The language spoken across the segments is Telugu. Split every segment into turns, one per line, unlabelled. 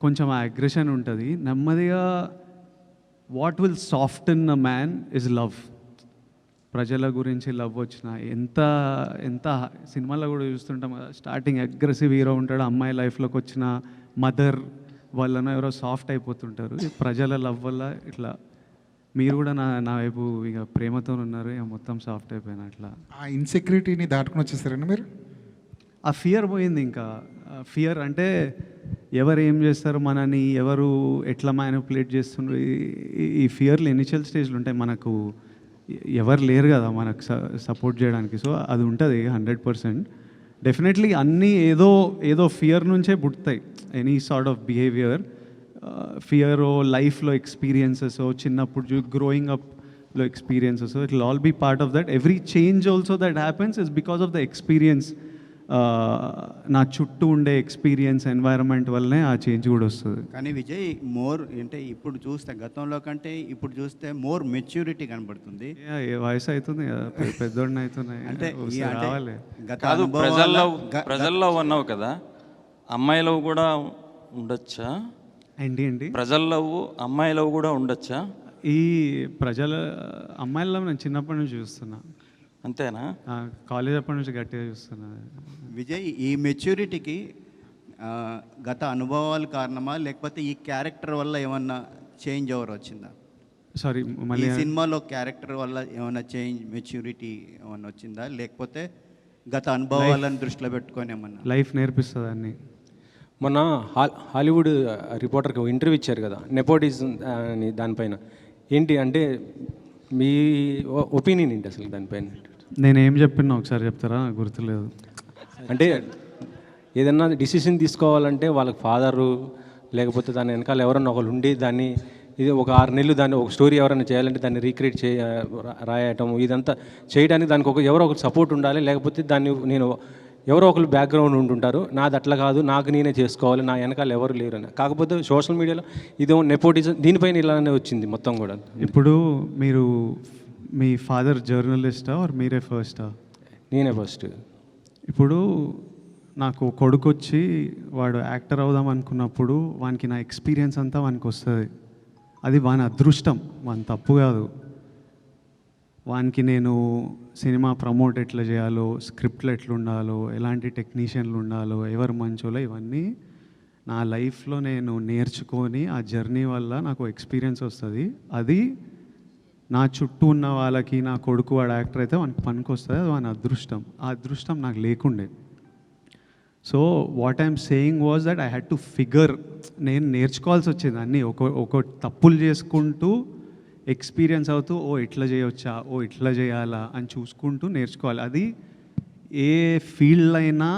కొంచెం ఆ అగ్రెషన్ ఉంటుంది. నెమ్మదిగా what will soften a man is love. ప్రజల గురించి లవ్ వచ్చిన ఎంత ఎంత సినిమాల్లో కూడా చూస్తుంటాం కదా, స్టార్టింగ్ అగ్రెసివ్ హీరో ఉంటాడు, అమ్మాయి లైఫ్లోకి వచ్చిన మదర్ వల్లన ఎవరో సాఫ్ట్ అయిపోతుంటారు. ఈ ప్రజల లవ్ వల్ల ఇట్లా మీరు కూడా నా వైపు ఇక ప్రేమతో ఉన్నారు, ఇక మొత్తం సాఫ్ట్ అయిపోయినా. అట్లా
ఆ ఇన్సెక్యూరిటీని దాటుకుని వచ్చేసారండి మీరు.
ఆ ఫియర్ పోయింది. ఇంకా ఫియర్ అంటే ఎవరు ఏం చేస్తారు, మనని ఎవరు ఎట్లా మ్యానిపులేట్ చేస్తుండ్రు, ఈ ఫియర్లు ఇనిషియల్ స్టేజ్లు ఉంటాయి. మనకు ఎవరు లేరు కదా మనకు సపోర్ట్ చేయడానికి. సో అది ఉంటుంది 100%. డెఫినెట్లీ అన్నీ ఏదో ఏదో ఫియర్ నుంచే పుడతాయి. Any sort of behaviour fear, లైఫ్లో ఎక్స్పీరియన్సెస్, చిన్నప్పుడు గ్రోయింగ్ అప్లో experiences, it will all be part of that. Every change also that happens is because of the experience. నా చుట్టూ ఉండే ఎక్స్పీరియన్స్, ఎన్వైరన్మెంట్ వల్లనే ఆ చేంజ్ కూడా వస్తుంది.
కానీ విజయ్ మోర్ అంటే ఇప్పుడు చూస్తే గతంలో కంటే ఇప్పుడు చూస్తే మోర్ మెచ్యూరిటీ కనబడుతుంది.
వయసు అవుతుంది కదా, పెద్దోడిని అవుతున్నాయి
అంటే
రావాలి.
కాదు, ప్రజల్లో ఉన్నావు కదా, అమ్మాయిలో కూడా ఉండొచ్చా?
ఏంటి ఏంటి
ప్రజల్లో అమ్మాయిలో కూడా ఉండొచ్చా?
ఈ ప్రజల అమ్మాయిల్లో నేను చిన్నప్పటి నుంచి చూస్తున్నా.
అంతేనా?
కాలేజ్ అప్పటి నుంచి గట్టిగా చూస్తున్నా.
విజయ్, ఈ మెచ్యూరిటీకి గత అనుభవాలు కారణమా, లేకపోతే ఈ క్యారెక్టర్ వల్ల ఏమన్నా చేంజ్ ఓవర్ వచ్చిందా?
సారీ, మళ్ళీ
సినిమాలో క్యారెక్టర్ వల్ల ఏమైనా చేంజ్, మెచ్యూరిటీ ఏమన్నా వచ్చిందా, లేకపోతే గత అనుభవాలను దృష్టిలో పెట్టుకొని ఏమన్నా?
లైఫ్ నేర్పిస్తుంది అన్ని.
మొన్న హాలీవుడ్ రిపోర్టర్కి ఇంటర్వ్యూ ఇచ్చారు కదా, నెపోటిజం అని, దానిపైన ఏంటి అంటే మీ ఒపీనియన్ ఏంటి అసలు దానిపైన?
నేనేం చెప్పినా ఒకసారి చెప్తారా? గుర్తులేదు.
అంటే ఏదన్నా డిసిషన్ తీసుకోవాలంటే వాళ్ళకి ఫాదరు లేకపోతే దాని వెనకాల ఎవరన్నా ఒకరు ఉండి దాన్ని, ఇది ఒక 6 నెలలు దాన్ని ఒక స్టోరీ ఎవరైనా చేయాలంటే దాన్ని రీక్రియేట్ రాయటం, ఇదంతా చేయడానికి దానికి ఎవరో ఒకరు సపోర్ట్ ఉండాలి. లేకపోతే దాన్ని నేను ఎవరో ఒకరు బ్యాక్గ్రౌండ్ ఉంటుంటారు, నాది అట్లా కాదు, నాకు నేనే చేసుకోవాలి, నా వెనకాల ఎవరు లేరు అని. కాకపోతే సోషల్ మీడియాలో ఇదేమో నెపోటిజం, దీనిపైన ఇలానే వచ్చింది మొత్తం కూడా.
ఇప్పుడు మీరు మీ ఫాదర్ జర్నలిస్టా ఆర్ మీరే ఫస్టా?
నేనే ఫస్ట్.
ఇప్పుడు నాకు కొడుకు వచ్చి వాడు యాక్టర్ అవుదాం అనుకున్నప్పుడు వానికి నా ఎక్స్పీరియన్స్ అంతా వానికి వస్తుంది. అది వాని అదృష్టం, వాని తప్పు కాదు. వానికి నేను సినిమా ప్రమోట్ ఎట్లా చేయాలో, స్క్రిప్ట్లు ఎట్లా ఉండాలో, ఎలాంటి టెక్నీషియన్లు ఉండాలో, ఎవరు మంచోలో, ఇవన్నీ నా లైఫ్లో నేను నేర్చుకొని ఆ జర్నీ వల్ల నాకు ఎక్స్పీరియన్స్ వస్తుంది. అది నా చుట్టూ ఉన్న వాళ్ళకి, నా కొడుకు వాడు యాక్టర్ అయితే వానికి పనికి వస్తుంది, అది వాని అదృష్టం. ఆ అదృష్టం నాకు లేకుండే. So what I'm saying was that I had to figure, నేను నేర్చుకోవాల్సి వచ్చేది అన్నీ. ఒక తప్పులు చేసుకుంటూ ఎక్స్పీరియన్స్ అవుతూ, ఓ ఇట్లా చేయవచ్చా, ఓ ఇట్లా చేయాలా అని చూసుకుంటూ నేర్చుకోవాలి. అది ఏ ఫీల్డ్ అయినా,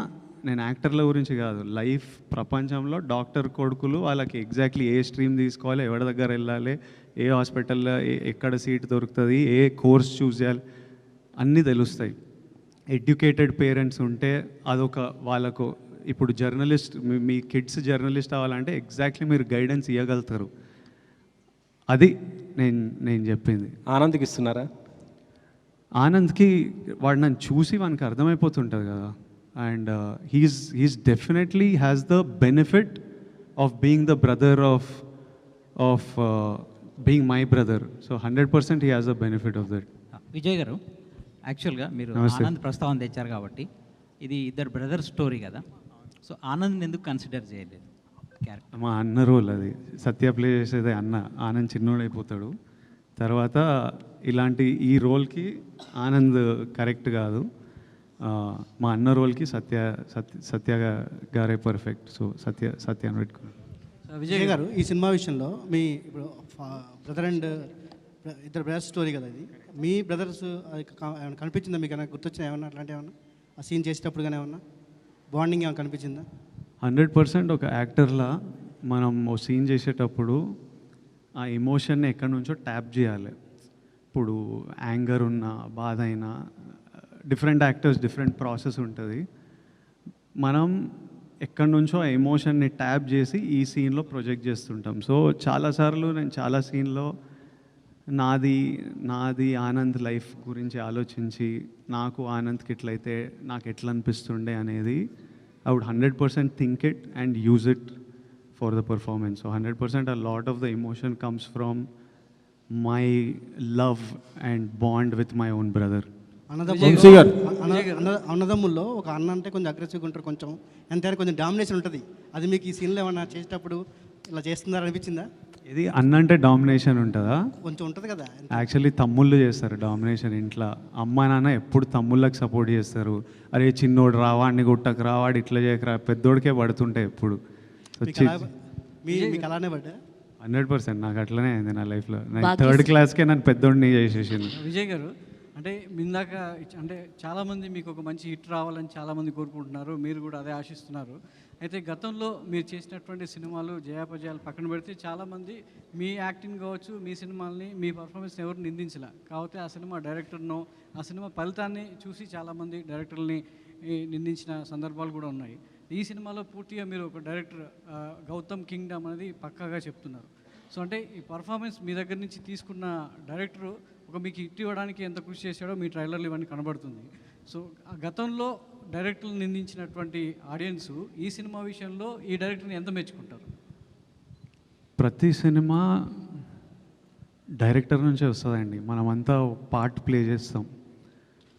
నేను యాక్టర్ల గురించి కాదు, లైఫ్ ప్రపంచంలో డాక్టర్ కొడుకులు వాళ్ళకి ఎగ్జాక్ట్లీ ఏ స్ట్రీమ్ తీసుకోవాలి, ఎవరి దగ్గర వెళ్ళాలి, ఏ హాస్పిటల్లో ఎక్కడ సీట్ దొరుకుతుంది, ఏ కోర్స్ చూస్ చేయాలి, అన్నీ తెలుస్తాయి. ఎడ్యుకేటెడ్ పేరెంట్స్ ఉంటే అదొక వాళ్ళకు. ఇప్పుడు జర్నలిస్ట్, మీ కిడ్స్ జర్నలిస్ట్ అవ్వాలంటే ఎగ్జాక్ట్లీ మీరు గైడెన్స్ ఇవ్వగలుగుతారు. అది నేను చెప్పింది.
ఆనంద్కి ఇస్తున్నారా?
ఆనంద్కి వాడు నన్ను చూసి వానికి అర్థమైపోతుంటుంది కదా. And he's definitely has the benefit of being the brother of being my brother. So 100% he has the benefit of that.
Vijay గారు, యాక్చువల్గా మీరు ఆనంద్ ప్రస్తావన తెచ్చారు కాబట్టి ఇది ఇద్దరు బ్రదర్ స్టోరీ కదా, సో ఆనంద్ని ఎందుకు కన్సిడర్ చేయలేదు క్యారెక్టర్?
మా అన్న రోల్ అది. సత్య ప్లే చేసేది అన్న. ఆనంద్ చిన్నోడైపోతాడు తర్వాత. ఇలాంటి ఈ రోల్కి ఆనంద్ కరెక్ట్ కాదు. మా అన్న రోల్కి సత్య గారే పర్ఫెక్ట్. సో సత్య అని పెట్టుకున్నాను.
విజయ్ గారు, ఈ సినిమా విషయంలో మీ ఇప్పుడు బ్రదర్ అండ్ ఇద్దరు బ్రదర్స్ స్టోరీ కదా ఇది, మీ బ్రదర్స్ ఏమైనా కనిపించిందా మీకు? ఏమైనా గుర్తొచ్చినా ఏమన్నా అట్లాంటి ఏమన్నా ఆ సీన్ చేసేటప్పుడు కానీ ఏమన్నా బాండింగ్ ఏమైనా కనిపించిందా?
100% ఒక యాక్టర్లా మనం ఓ సీన్ చేసేటప్పుడు ఆ ఎమోషన్ని ఎక్కడి నుంచో ట్యాప్ చేయాలి. ఇప్పుడు యాంగర్ ఉన్నా, బాధ అయినా, డిఫరెంట్ యాక్టర్స్ డిఫరెంట్ ప్రాసెస్ ఉంటుంది. మనం ఎక్కడి నుంచో ఆ ఎమోషన్ని ట్యాప్ చేసి ఈ సీన్లో ప్రొజెక్ట్ చేస్తుంటాం. సో చాలాసార్లు నేను చాలా సీన్లో నాది ఆనంద్ లైఫ్ గురించి ఆలోచించి, నాకు ఆనంద్కి ఎట్లయితే నాకు ఎట్లా అనిపిస్తుండే అనేది I would 100% think it and use it for the performance. So 100% a lot of the emotion comes from my love and bond with my own brother.
అన్నదమ్ముల్లో ఒక అన్న అంటే కొంచెం అగ్రెసివ్గా ఉంటారు, కొంచెం ఎంతైనా కొంచెం డామినేషన్ ఉంటుంది. అది మీకు ఈ సీన్లో ఏమన్నా చేసేటప్పుడు ఇలా చేస్తున్నారు అనిపించిందా?
ఇది అన్న అంటే డామినేషన్ ఉంటుందా?
కొంచెం ఉంటుంది కదా.
యాక్చువల్లీ తమ్ముళ్ళు చేస్తారు డామినేషన్ ఇంట్లో. అమ్మ నాన్న ఎప్పుడు తమ్ముళ్ళకి సపోర్ట్ చేస్తారు. అరే చిన్నోడు రావాడిని గుట్టకు రావాడు ఇట్లా చేయకరా, పెద్దోడికే పడుతుంటాయి ఎప్పుడు.
మీకు అలానే పడ్డా?
100% నాకు అట్లనే అయింది నా లైఫ్లో. నేను 3rd క్లాస్కే నన్ను పెద్దోడిని చేసేసింది.
విజయ్ గారు, అంటే ఇందాక అంటే చాలామంది మీకు ఒక మంచి హిట్ రావాలని చాలామంది కోరుకుంటున్నారు, మీరు కూడా అదే ఆశిస్తున్నారు. అయితే గతంలో మీరు చేసినటువంటి సినిమాలు జయాపజయాలు పక్కన పెడితే చాలామంది మీ యాక్టింగ్ కావచ్చు, మీ సినిమాల్ని, మీ పర్ఫార్మెన్స్ని ఎవరు నిందించలే. కాకపోతే ఆ సినిమా డైరెక్టర్నో ఆ సినిమా ఫలితాన్ని చూసి చాలామంది డైరెక్టర్ని నిందించిన సందర్భాలు కూడా ఉన్నాయి. ఈ సినిమాలో పూర్తిగా మీరు ఒక డైరెక్టర్ గౌతమ్ కింగ్డమ్ అనేది పక్కాగా చెప్తున్నారు. సో అంటే ఈ పర్ఫార్మెన్స్ మీ దగ్గర నుంచి తీసుకున్న డైరెక్టరు ఒక మీకు హిట్ ఇవ్వడానికి ఎంత కృషి చేశాడో మీ ట్రైలర్లు ఇవన్నీ కనబడుతుంది. సో ఆ గతంలో డైరెక్టర్లు నిందించినటువంటి ఆడియన్స్ ఈ సినిమా విషయంలో ఈ డైరెక్టర్ని ఎంత మెచ్చుకుంటారు?
ప్రతి సినిమా డైరెక్టర్ నుంచే వస్తుందండి. మనమంతా పార్ట్ ప్లే చేస్తాం.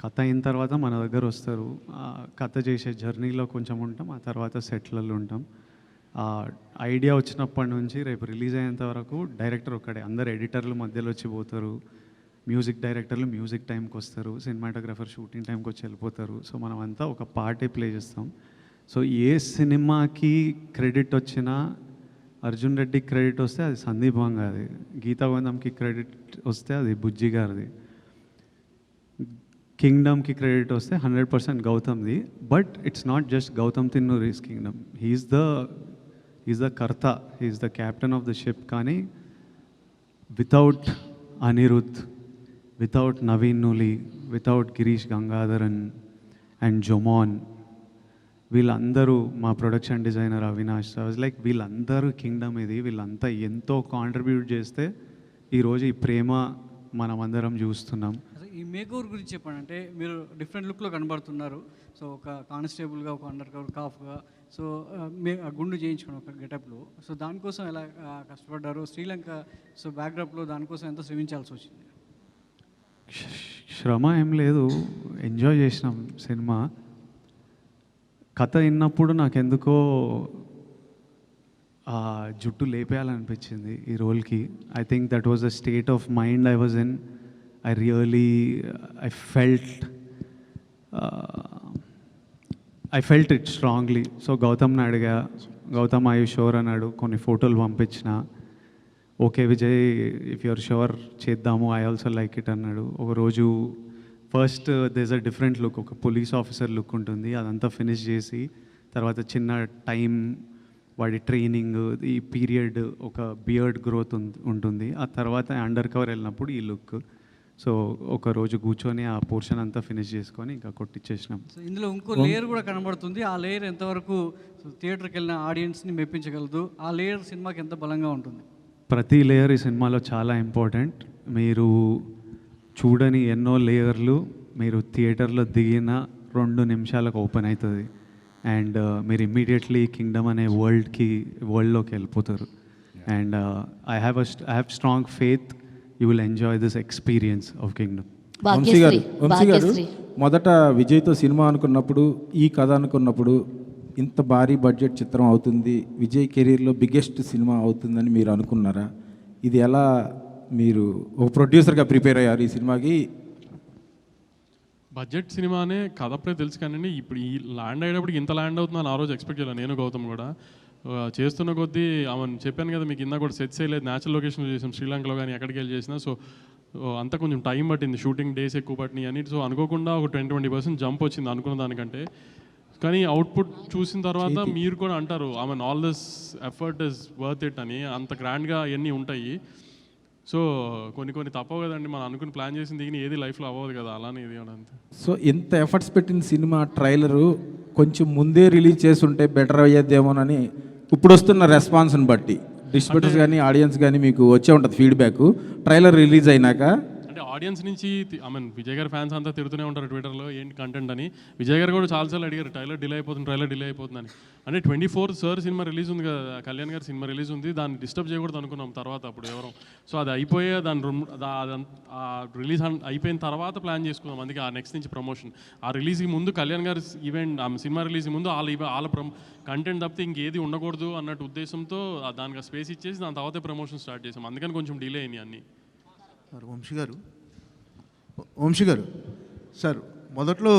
కథ అయిన తర్వాత మన దగ్గర వస్తారు. కథ చేసే జర్నీలో కొంచెం ఉంటాం, ఆ తర్వాత సెట్లలో ఉంటాం. ఐడియా వచ్చినప్పటి నుంచి రేపు రిలీజ్ అయ్యేంత వరకు డైరెక్టర్ ఒక్కడే. అందరు ఎడిటర్లు మధ్యలో వచ్చి పోతారు, మ్యూజిక్ డైరెక్టర్లు మ్యూజిక్ టైంకి వస్తారు, సినిమాటోగ్రఫర్ షూటింగ్ టైంకి వచ్చి వెళ్ళిపోతారు. సో మనమంతా ఒక పార్టే ప్లే చేస్తాం. సో ఏ సినిమాకి క్రెడిట్ వచ్చినా, అర్జున్ రెడ్డికి క్రెడిట్ వస్తే అది సందీప్ వంగాది, గీతా గోవిందంకి క్రెడిట్ వస్తే అది బుజ్జి గారిది, కింగ్డమ్కి క్రెడిట్ వస్తే 100% గౌతమ్ది. But it's not just Gautam Tinnanuri's kingdom. He is the కర్త, he is the captain of the ship. కానీ without Anirudh, without Naveen Nooli, without Girish Gangadharan and Joman, వీళ్ళందరూ, మా ప్రొడక్షన్ డిజైనర్ అవినాష్, లైక్ వీళ్ళందరూ కింగ్డమ్ ఇది. వీళ్ళంతా ఎంతో కాంట్రిబ్యూట్ చేస్తే ఈరోజు ఈ ప్రేమ మనమందరం చూస్తున్నాం.
ఈ మేకోవర్ గురించి చెప్పండి. అంటే మీరు డిఫరెంట్ లుక్లో కనబడుతున్నారు. సో ఒక కానిస్టేబుల్గా, ఒక అండర్ కవర్ కాఫ్గా, సో గుండు చేయించుకుని ఒక గెటప్లో. సో దానికోసం ఎలా కష్టపడ్డారు? శ్రీలంక సో బ్యాక్డ్రాప్లో దానికోసం ఎంత శ్రమించాల్సి వచ్చింది?
శ్రమ ఏం లేదు, ఎంజాయ్ చేసినాం సినిమా. కథ విన్నప్పుడు నాకెందుకో జుట్టు లేపేయాలనిపించింది ఈ రోల్కి. I think that was the state of mind I was in. I felt it strongly. So గౌతమ్ని అడిగా, గౌతమ్ ఐ యూ షూర్ అన్నాడు. కొన్ని ఫోటోలు పంపించిన. Okay Vijay, if you're sure చేద్దాము, ఐ ఆల్సో లైక్ ఇట్ అన్నాడు. ఒకరోజు first this a different look, ఒక పోలీస్ ఆఫీసర్ లుక్ ఉంటుంది, అదంతా ఫినిష్ చేసి తర్వాత చిన్న టైం వాడి ట్రైనింగ్, ఈ పీరియడ్, ఒక బియర్డ్ గ్రోత్ ఉంటుంది. ఆ తర్వాత అండర్ కవర్ వెళ్ళినప్పుడు ఈ లుక్. సో ఒక రోజు కూర్చొని ఆ పోర్షన్ అంతా ఫినిష్ చేసుకొని ఇంకా కొట్టించేసినాం.
సో ఇందులో ఇంకో లేయర్ కూడా కనబడుతుంది. ఆ లేయర్ ఎంతవరకు థియేటర్కి వెళ్ళిన ఆడియన్స్ని మెప్పించగలదు? ఆ లేయర్ సినిమాకి ఎంత బలంగా ఉంటుంది?
ప్రతి లేయర్ ఈ సినిమాలో చాలా ఇంపార్టెంట్. మీరు చూడని ఎన్నో లేయర్లు మీరు థియేటర్లో దిగిన 2 నిమిషాలకు ఓపెన్ అవుతుంది. అండ్ మీరు ఇమ్మీడియట్లీ కింగ్డమ్ అనే వరల్డ్లోకి వెళ్ళిపోతారు. And I have strong faith you will enjoy this experience of Kingdom.
Vamshi garu, మొదట విజయ్తో సినిమా అనుకున్నప్పుడు, ఈ కథ అనుకున్నప్పుడు ఇంత భారీ బడ్జెట్ చిత్రం అవుతుంది, విజయ్ కెరీర్లో బిగ్గెస్ట్ సినిమా అవుతుందని మీరు అనుకున్నారా? ఇది ఎలా మీరు ఒక ప్రొడ్యూసర్గా ప్రిపేర్ అయ్యారు ఈ సినిమాకి?
బడ్జెట్ సినిమానే కథ అప్పుడే తెలుసు కానీ ఇప్పుడు ఈ ల్యాండ్ అయ్యేటప్పుడు ఇంత ల్యాండ్ అవుతుందని ఆ రోజు ఎక్స్పెక్ట్ చేయాలి. నేను గౌతమ్ కూడా చేస్తున్న కొద్దీ ఆమెను చెప్పాను కదా మీకు, ఇందా కూడా సెట్స్ వేయలేదు, న్యాచురల్ లొకేషన్లో చేసాం, శ్రీలంకలో కానీ ఎక్కడికి వెళ్ళి చేసినా. సో అంతా కొంచెం టైం పట్టింది, షూటింగ్ డేస్ ఎక్కువ పట్టినాయి అని. సో అనుకోకుండా ఒక 20% జంప్ వచ్చింది అనుకున్న దానికంటే. కానీ అవుట్పుట్ చూసిన తర్వాత మీరు కూడా అంటారు ఆమె all this effort is worth it అని. అంత గ్రాండ్గా అవన్నీ ఉంటాయి. సో కొన్ని తప్పవు కదండి, మనం అనుకుని ప్లాన్ చేసిన దిగిన ఏది లైఫ్లో అవ్వదు కదా, అలానే ఇది అంతే.
సో ఇంత ఎఫర్ట్స్ పెట్టిన సినిమా ట్రైలరు కొంచెం ముందే రిలీజ్ చేసి ఉంటే బెటర్ అయ్యేదేమోనని ఇప్పుడు వస్తున్న రెస్పాన్స్ని బట్టి డిస్ట్రిబ్యూటర్స్ కానీ ఆడియన్స్ కానీ మీకు వచ్చే ఉంటుంది ఫీడ్బ్యాక్ ట్రైలర్ రిలీజ్ అయినాక.
అంటే అంటే ఆడియన్స్ నుంచి ఐ మీన్ విజయ్ గారి ఫ్యాన్స్ అంతా తిడుతూనే ఉంటారు ట్విట్టర్లో ఏంటి కంటెంట్ అని. విజయ్ గారు కూడా చాలాసార్లు అడిగారు ట్రైలర్ డిలే అయిపోతుందని. అంటే 24 సార్ సినిమా రిలీజ్ ఉంది కదా, కళ్యాణ్ గారి సినిమా రిలీజ్ ఉంది, దాన్ని డిస్టర్బ్ చేయకూడదు అనుకున్నాం తర్వాత అప్పుడు ఎవరు. సో అది అయిపోయే రిలీజ్ అయిపోయిన తర్వాత ప్లాన్ చేసుకున్నాం. అందుకే ఆ నెక్స్ట్ నుంచి ప్రమోషన్. ఆ రిలీజ్కి ముందు కళ్యాణ్ గారి ఈవెంట్ సినిమా రిలీజ్కి ముందు వాళ్ళ కంటెంట్ తప్పితే ఇంకేది ఉండకూడదు అన్నట్టు ఉద్దేశంతో దానికి స్పేస్ ఇచ్చేసి దాని తర్వాతే ప్రమోషన్ స్టార్ట్ చేసాం. అందుకని కొంచెం డిలే అయినాయి అన్నీ.
వంశీ గారు సార్, మొదట్లో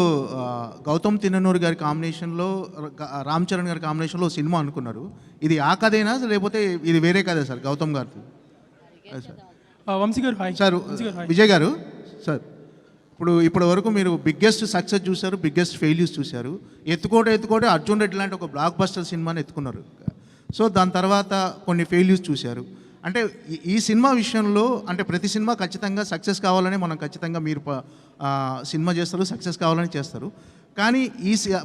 గౌతమ్ తిన్ననూరు గారి కాంబినేషన్లో రామ్ చరణ్ గారి కాంబినేషన్లో సినిమా అనుకున్నారు. ఇది ఆ కథేనా లేకపోతే ఇది వేరే కథే సార్ గౌతమ్ గారిది?
వంశీ గారు హాయ్
సార్ విజయ్ గారు సార్, ఇప్పటి వరకు మీరు బిగ్గెస్ట్ సక్సెస్ చూశారు, బిగ్గెస్ట్ ఫెయిల్యూస్ చూశారు. ఎత్తుకోటే అర్జున్ రెడ్డి లాంటి ఒక బ్లాక్ బస్టర్ సినిమాని ఎత్తుకున్నారు. సో దాని తర్వాత కొన్ని ఫెయిల్యూస్ చూశారు. అంటే ఈ సినిమా విషయంలో అంటే ప్రతి సినిమా ఖచ్చితంగా సక్సెస్ కావాలని మనం ఖచ్చితంగా మీరు సినిమా చేస్తారు, సక్సెస్ కావాలని చేస్తారు. కానీ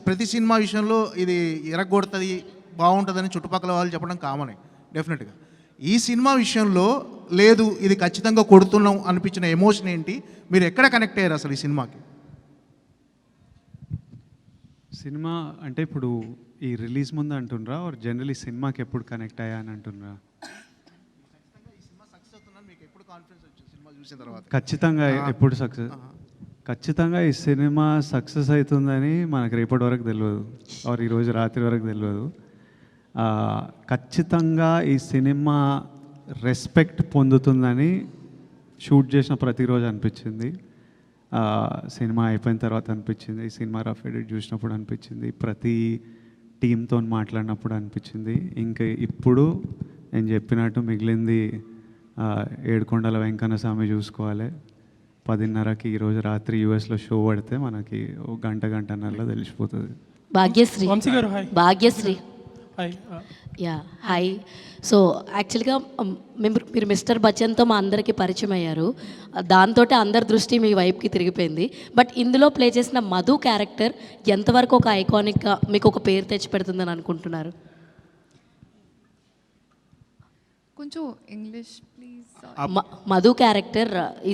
ప్రతి సినిమా విషయంలో ఇది ఎరగొడుతుంది, బాగుంటుందని చుట్టుపక్కల వాళ్ళు చెప్పడం కామనే డెఫినెట్గా. ఈ సినిమా విషయంలో లేదు ఇది ఖచ్చితంగా కొడుతున్నాం అనిపించిన ఎమోషన్ ఏంటి? మీరు ఎక్కడ కనెక్ట్ అయ్యారు అసలు ఈ సినిమాకి?
సినిమా అంటే ఇప్పుడు ఈ రిలీజ్ ముందు అంటుండ్రా ఆర్ జనరలీ సినిమాకి ఎప్పుడు కనెక్ట్ అయ్యా అని అంటుండ్రా? ఖచ్చితంగా ఎప్పుడు సక్సెస్, ఖచ్చితంగా ఈ సినిమా సక్సెస్ అవుతుందని మనకు రేపటి వరకు తెలియదు, ఆర్ ఈరోజు రాత్రి వరకు తెలియదు. ఖచ్చితంగా ఈ సినిమా రెస్పెక్ట్ పొందుతుందని షూట్ చేసిన ప్రతిరోజు అనిపించింది. సినిమా అయిపోయిన తర్వాత అనిపించింది, ఈ సినిమా రఫ్ ఎడిట్ చూసినప్పుడు అనిపించింది, ప్రతి టీంతో మాట్లాడినప్పుడు అనిపించింది. ఇంకా ఇప్పుడు నేను చెప్పినట్టు మిగిలింది ఏడుకొండల వెంకన్న స్వామి చూసుకోవాలి. 10:30కి ఈరోజు రాత్రి యూఎస్లో షో పడితే మనకి ఒక గంటన్నరలో తెలిసిపోతుంది.
Bhagyashree Vamshi garu hi.
Bhagyashree
hi.
Yeah hi. So యాక్చువల్గా మీరు మిస్టర్ బచ్చన్తో మా అందరికీ పరిచయం అయ్యారు. దాంతో అందరి దృష్టి మీ వైపుకి తిరిగిపోయింది. బట్ ఇందులో ప్లే చేసిన మధు క్యారెక్టర్ ఎంతవరకు ఒక ఐకానిక్గా మీకు ఒక పేరు తెచ్చి పెడుతుందని అనుకుంటున్నారు?
కొంచెం ఇంగ్లీష్ ప్లీజ్.
మధు క్యారెక్టర్